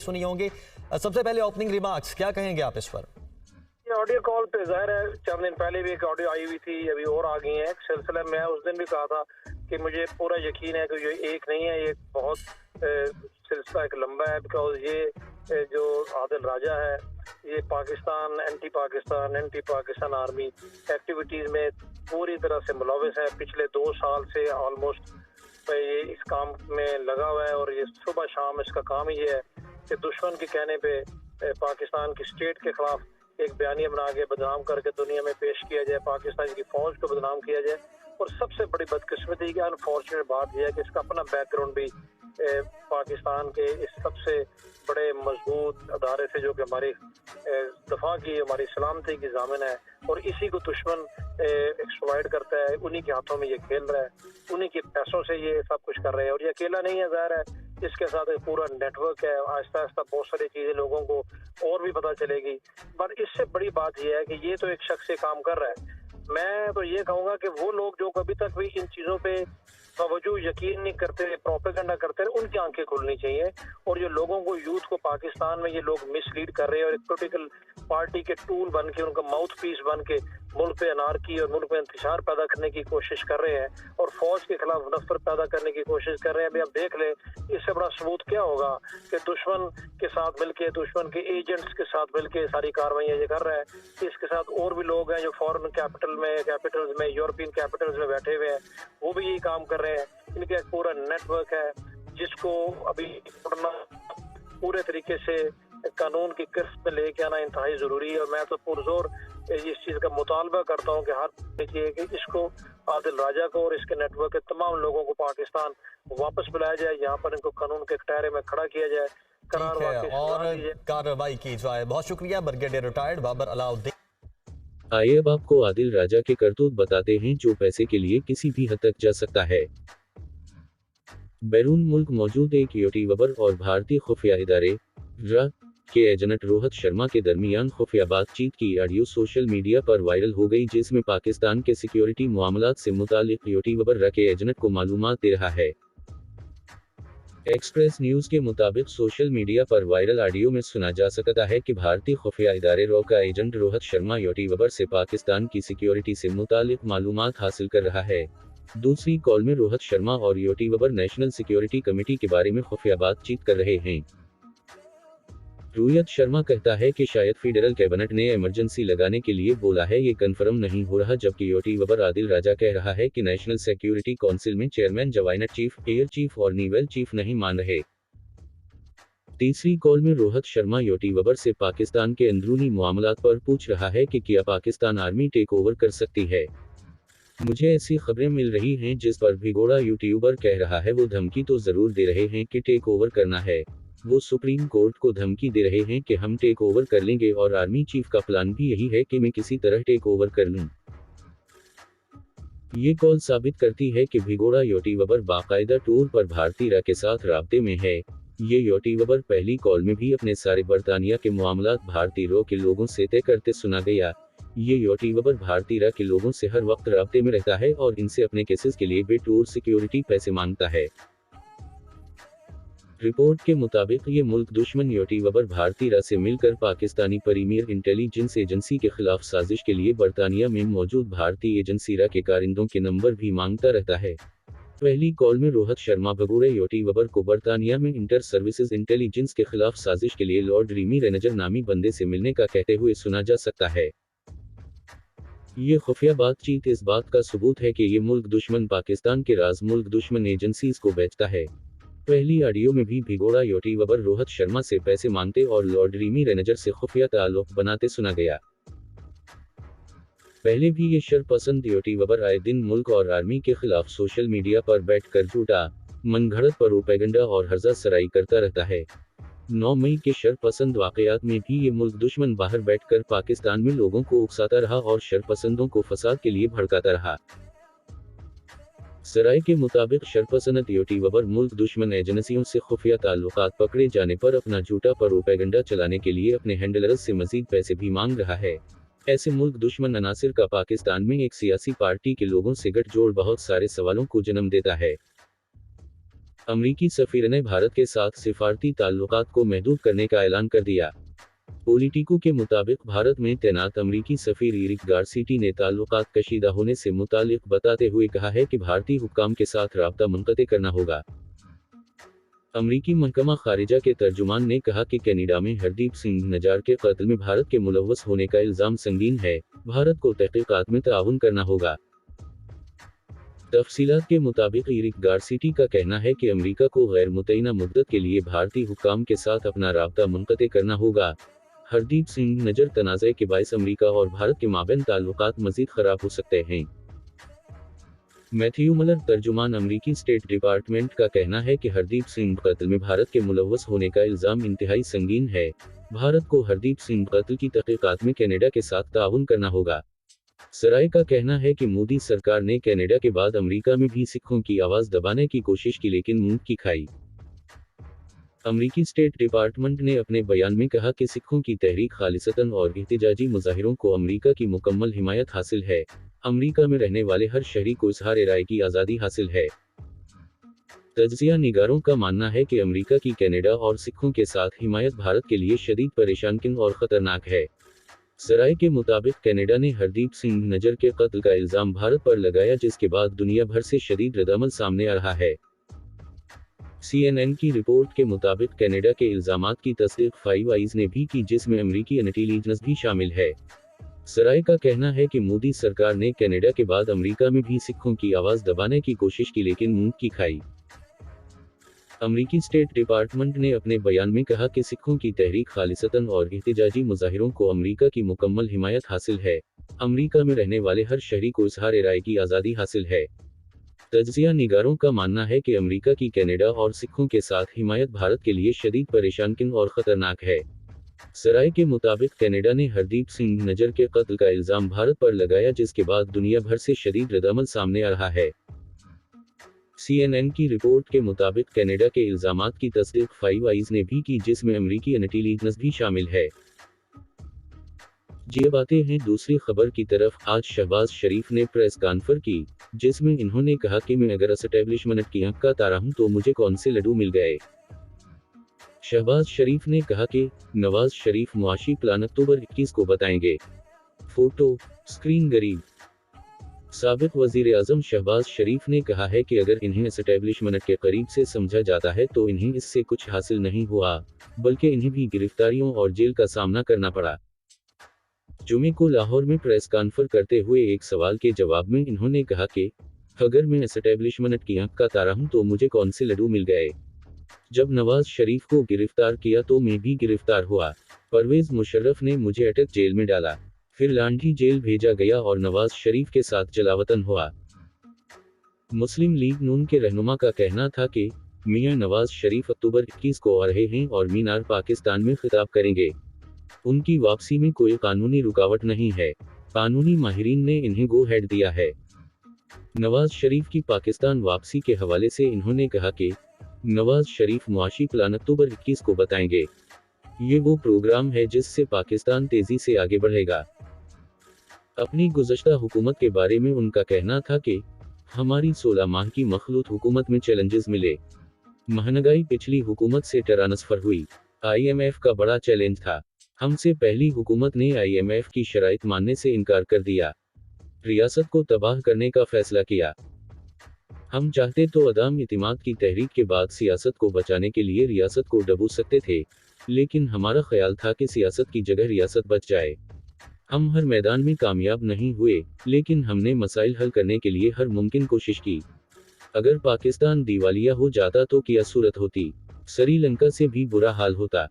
सुनी होंगी। सबसे पहले ओपनिंग रिमार्क्स क्या कहेंगे आप इस पर? ये ऑडियो कॉल पे जाहिर है चंद दिन पहले भी एक ऑडियो आई हुई थी, अभी और आ गई है एक सिलसिला। मैं उस दिन भी कहा था कि मुझे पूरा यकीन है कि ये एक नहीं है, ये बहुत सिलसिला एक लंबा है। बिकॉज ये जो आदिल राजा है ये Pakistan anti Pakistan army activities में पूरी तरह से मुलविस है। पिछले 2 साल से ऑलमोस्ट ये इस काम में लगा हुआ है और ये सुबह शाम इसका काम ही है कि दुश्मन के कहने पे पाकिस्तान की स्टेट के खिलाफ एक बयानिया बना के बदनाम करके दुनिया में पेश किया जाए, पाकिस्तान की फौज को बदनाम किया जाए। और सबसे बड़ी बदकिस्मती की अनफॉर्चुनेट बात यह है कि इसका अपना बैकग्राउंड भी पाकिस्तान के इस सबसे बड़े मजबूत अदारे से जो कि हमारी दफा की हमारी सलामती की जामिन है, और इसी को दुश्मन एक्सप्लॉइट करता है। उन्हीं के हाथों में ये खेल रहा है, उन्हीं के पैसों से ये सब कुछ कर रहे हैं। और ये अकेला नहीं है, ज़ाहिर है इसके साथ एक पूरा नेटवर्क है। आहिस्ता आहिस्ता बहुत सारी चीज़ें लोगों को और भी पता चलेगी। पर इससे बड़ी बात यह है कि ये तो एक शख्स से काम कर रहा है। मैं तो ये कहूँगा कि वो लोग जो कभी तक भी इन चीज़ों पे बावजूद यकीन नहीं करते, प्रोपेगेंडा करते रहे, उनकी आंखें खुलनी चाहिए। और जो लोगों को, यूथ को पाकिस्तान में ये लोग मिसलीड कर रहे हैं और एक पोलिटिकल पार्टी के टूल बन के, उनका माउथ पीस बन के मुल्क पे अनारकी और मुल्क में इंतशार पैदा करने की कोशिश कर रहे हैं और फौज के खिलाफ नफरत पैदा करने की कोशिश कर रहे हैं। अभी आप देख लें, इससे बड़ा सबूत क्या होगा कि दुश्मन के साथ मिलके, दुश्मन के एजेंट्स के साथ मिलके सारी कार्रवाइयाँ ये कर रहा है। इसके साथ और भी लोग हैं जो फॉरेन कैपिटल्स में, यूरोपियन कैपिटल्स में बैठे हुए हैं, वो भी यही काम कर रहे हैं। इनका एक पूरा नेटवर्क है जिसको अभी पूरे तरीके से कानून की गिरफ्त में लेके आना इंतहाई ज़रूरी है। और मैं तो पुरजोर इस चीज़ का मुतालबा करता हूँ कि हर चाहिए कि इसको, आदिल राजा को और इसके नेटवर्क के तमाम लोगों को पाकिस्तान वापस बुलाया जाए, यहाँ पर इनको कानून के कटहरे में खड़ा किया जाए, ठीक है, और कार्रवाई की जाए। बहुत शुक्रिया ब्रिगेडियर रिटायर्ड बाबर अलाउद्दीन। आइए अब आपको आदिल राजा के करतूत बताते हैं जो पैसे के लिए किसी भी हद तक जा सकता है। बैरून मुल्क मौजूद एक यूट्यूबर और भारतीय खुफिया इदारे RA के एजेंट रोहित शर्मा के दरमियान खुफिया बातचीत की ऑडियो सोशल मीडिया पर वायरल हो गई, जिसमें पाकिस्तान के सिक्योरिटी मामलात से मुतालिक यूट्यूबर RA के एजेंट को मालूमात दे रहा है। एक्सप्रेस न्यूज के मुताबिक सोशल मीडिया पर वायरल ऑडियो में सुना जा सकता है कि भारतीय खुफिया इदारे RA का एजेंट रोहित शर्मा यूट्यूबर से पाकिस्तान की सिक्योरिटी से मुतालिक मालूमात हासिल कर रहा है। दूसरी कॉल में रोहित शर्मा और यूट्यूबर नेशनल सिक्योरिटी कमेटी के बारे में खुफिया बातचीत कर रहे हैं। रोहित शर्मा कहता है कि शायद फेडरल कैबिनेट ने इमरजेंसी लगाने के लिए बोला है, ये कंफर्म नहीं हो रहा, जबकि यूट्यूबर आदिल राजा कह रहा है कि नेशनल सिक्योरिटी काउंसिल में चेयरमैन जवाइनट चीफ, एयर चीफ और नेवल चीफ नहीं मान रहे। तीसरी कॉल में रोहित शर्मा यूट्यूबर से पाकिस्तान के अंदरूनी मामलात पर पूछ रहा है कि क्या पाकिस्तान आर्मी टेक ओवर कर सकती है। मुझे ऐसी खबरें मिल रही हैं जिस पर भिगोड़ा यूट्यूबर कह रहा है वो धमकी तो जरूर दे रहे हैं कि टेक ओवर करना है, वो सुप्रीम कोर्ट को धमकी दे रहे हैं कि हम टेक ओवर कर लेंगे और आर्मी चीफ का प्लान भी यही है कि मैं किसी तरह टेक ओवर कर लूं। ये कॉल साबित करती है कि भिगोड़ा यूट्यूबर बाकायदा टूर पर भारतीय RA के साथ राब्ते में है। ये यूट्यूबर पहली कॉल में भी अपने सारे बरतानिया के मामलात भारतीय RA के लोगों से तय करते सुना गया। ये यूट्यूबर भारतीय RA के लोगों से हर वक्त राब्ते में रहता है और इनसे अपने केसेस के लिए बेट और सिक्योरिटी पैसे मांगता है। रिपोर्ट के मुताबिक ये मुल्क दुश्मन यूट्यूबर भारतीय RA से मिलकर पाकिस्तानी प्रीमियर इंटेलिजेंस एजेंसी के खिलाफ साजिश के लिए बरतानिया में मौजूद भारतीय एजेंसी RA के कारिंदों के नंबर भी मांगता रहता है। पहली कॉल में रोहित शर्मा भगोड़े यूट्यूबर को बरतानिया में इंटर सर्विसेज इंटेलिजेंस के खिलाफ साजिश के लिए लॉर्ड रीमी रेनजर नामी बंदे से मिलने का कहते हुए सुना जा सकता है। ये खुफिया बातचीत इस बात का सबूत है कि ये मुल्क दुश्मन पाकिस्तान के राज मुल्क दुश्मन एजेंसीज को बेचता है। पहली ऑडियो में भी भिगोड़ा यूट्यूबर रोहित शर्मा से पैसे मांगते और लॉर्ड रीमी रेनजर से खुफिया ताल्लुक बनाते सुना गया। पहले भी ये शरपसंद यूट्यूबर आए दिन मुल्क और आर्मी के खिलाफ सोशल मीडिया पर बैठकर झूठा, मनगढ़ंत प्रोपेगेंडा और हर्जा सराई करता रहता है। 9 मई के शरपसंद वाकयात में भी ये मुल्क दुश्मन बाहर बैठकर पाकिस्तान में लोगों को उकसाता रहा और शरपसंदों को फसाद के लिए भड़काता रहा। सराय के मुताबिक शरपसंद यूट्यूबर मुल्क दुश्मन एजेंसियों से खुफिया ताल्लुकात पकड़े जाने पर अपना झूठा प्रोपेगेंडा चलाने के लिए अपने हैंडलर्स से मजीद पैसे भी मांग रहा है। ऐसे मुल्क दुश्मन अनासिर का पाकिस्तान में एक सियासी पार्टी के लोगों से गठजोड़ बहुत सारे सवालों को जन्म देता है। अमरीकी सफीर ने भारत के साथ सिफारती ताल्लुकात को महदूद करने का ऐलान कर दिया। पॉलिटिको के मुताबिक भारत में तैनात अमरीकी सफीर एरिक गारसीटी ने ताल्लुकात कशीदा होने से मुतालिक बताते हुए कहा है कि भारतीय हुक्काम के साथ राब्ता मुनक़ते करना होगा। अमरीकी महकमा खारिजा के तर्जुमान ने कहा कि कनाडा में हरदीप सिंह नजार के कत्ल में भारत के मुलव्वस होने का इल्ज़ाम संगीन है, भारत को तहक़ीक़ात में ताउन करना होगा। तफसीलात के मुताबिक एरिक गारसीटी का कहना है कि अमेरिका को गैर मुतय्यना मुद्दत के लिए भारतीय हुक्काम के साथ अपना राब्ता मुनक़ते करना होगा। हरदीप सिंह नजर तनाज़े के बायस अमेरिका और भारत के माबैन ताल्लुकात मज़ीद ख़राब हो सकते हैं। मैथ्यू मलर तर्जुमान अमरीकी स्टेट डिपार्टमेंट का कहना है कि हरदीप सिंह कत्ल में भारत के मुलव्वस होने का इल्ज़ाम इंतहाई संगीन है, भारत को हरदीप सिंह कत्ल की तहक़ीक़ात में कनाडा के साथ ताउन करना होगा। सराय का कहना है कि मोदी सरकार ने कनाडा के बाद अमेरिका में भी सिखों की आवाज़ दबाने की कोशिश की लेकिन मुंह की खाई। अमरीकी स्टेट डिपार्टमेंट ने अपने बयान में कहा कि सिखों की तहरीक खालिसतन और एहतिजाजी मुजाहिरों को अमेरिका की मुकम्मल हिमायत हासिल है, अमेरिका में रहने वाले हर शहरी को इज़हार राय की आज़ादी हासिल है। तज्ज़िया निगारों का मानना है कि अमेरिका की कनाडा और सिखों के साथ हिमायत भारत के लिए शदीद परेशानकुन और ख़तरनाक है। सराय के मुताबिक कनाडा ने हरदीप सिंह नजर के कत्ल का इल्ज़ाम भारत पर लगाया, जिसके बाद दुनिया भर से शदीद रद्दअमल सामने आ रहा है। CNN की रिपोर्ट के मुताबिक कनाडा के इल्ज़ामात की तस्दीक फाइव आइज़ ने भी की, जिसमें अमरीकी इंटेलिजेंस भी शामिल है। सराय का कहना है कि मोदी सरकार ने कनाडा के बाद अमेरिका में भी सिखों की आवाज़ दबाने की कोशिश की लेकिन मुंह की खाई। अमरीकी स्टेट डिपार्टमेंट ने अपने बयान में कहा कि सिखों की तहरीक खालिसतन और एहतिजाजी मुजाहिरों को अमेरिका की मुकम्मल हिमायत हासिल है, अमेरिका में रहने वाले हर शहरी को इज़हार राय की आज़ादी हासिल है। तज्ज़िया निगारों का मानना है कि अमेरिका की कनाडा और सिखों के साथ हिमायत भारत के लिए शदीद परेशानकुन और ख़तरनाक है। सराय के मुताबिक कनाडा ने हरदीप सिंह नजर के कत्ल का इल्ज़ाम भारत पर लगाया, जिसके बाद दुनिया भर से शदीद रद्दअमल सामने आ रहा है। CNN की रिपोर्ट के मुताबिक कनाडा के इल्ज़ामात की तस्दीक फाइव आइज़ ने भी की, जिसमें अमरीकी इंटेलिजेंस भी शामिल है। जी अब आते हैं दूसरी खबर की तरफ। आज शहबाज शरीफ ने प्रेस कॉन्फ्रेंस की, जिसमें इन्होंने कहा कि मैं अगर एस्टेब्लिशमेंट की आंख का तारा हूं तो मुझे कौन से लड्डू मिल गए। शहबाज शरीफ ने कहा कि नवाज शरीफ मुआशी प्लान अक्टूबर 21 को बताएंगे। फोटो स्क्रीन गरीब। साबिक वजीर आजम शहबाज शरीफ ने कहा है कि अगर इन्हें एस्टेब्लिशमेंट के करीब से समझा जाता है तो इन्हें इससे कुछ हासिल नहीं हुआ, बल्कि इन्हें भी गिरफ्तारियों और जेल का सामना करना पड़ा। जुमे को लाहौर में प्रेस कॉन्फ्रेंस करते हुए एक सवाल के जवाब में इन्होंने कहा कि अगर मैं एस्टेब्लिशमेंट की आंख का तारा हूं तो मुझे कौन से लड्डू मिल गए। जब नवाज शरीफ को गिरफ्तार किया तो मैं भी गिरफ्तार हुआ। परवेज मुशर्रफ ने मुझे अटक जेल में डाला, फिर लांढी जेल भेजा गया और नवाज शरीफ के साथ जलावतन हुआ। मुस्लिम लीग नून के रहनुमा का कहना था कि मियां नवाज शरीफ अक्टूबर 21 को आ रहे हैं और मीनार पाकिस्तान में खिताब करेंगे। उनकी वापसी में कोई कानूनी रुकावट नहीं है, कानूनी माहिरीन ने इन्हें गो हेड दिया है। नवाज शरीफ की पाकिस्तान वापसी के हवाले से इन्होंने कहा कि नवाज शरीफ मुआशी प्लान अक्टूबर 21 को बताएंगे। ये वो प्रोग्राम है जिससे पाकिस्तान तेजी से आगे बढ़ेगा। अपनी गुज़श्ता हुकूमत के बारे में उनका कहना था कि हमारी 16 माह की मखलूत हुकूमत में चैलेंजेस मिले। महंगाई पिछली हुकूमत से ट्रांसफर हुई, IMF का बड़ा चैलेंज था। हमसे पहली हुकूमत ने IMF की शराइत मानने से इनकार कर दिया, रियासत को तबाह करने का फैसला किया। हम चाहते तो अदाम इतिमाद की तहरीक के बाद सियासत को बचाने के लिए रियासत को डबो सकते थे, लेकिन हमारा ख्याल था कि सियासत की जगह रियासत बच जाए। हम हर मैदान में कामयाब नहीं हुए, लेकिन हमने मसाइल हल करने के लिए हर मुमकिन कोशिश की। अगर पाकिस्तान दिवालिया हो जाता तो क्या सूरत होती, श्रीलंका से भी बुरा हाल होता।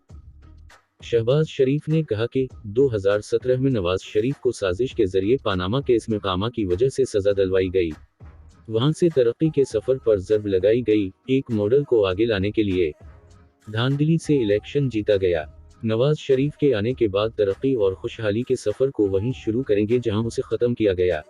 शहबाज शरीफ ने कहा कि 2017 में नवाज शरीफ को साजिश के जरिए पानामा केस में कामा की वजह से सजा दिलवाई गई, वहां से तरक्की के सफर पर ज़र्ब लगाई गई, एक मॉडल को आगे लाने के लिए धांधली से इलेक्शन जीता गया। नवाज शरीफ के आने के बाद तरक्की और खुशहाली के सफर को वहीं शुरू करेंगे जहां उसे खत्म किया गया।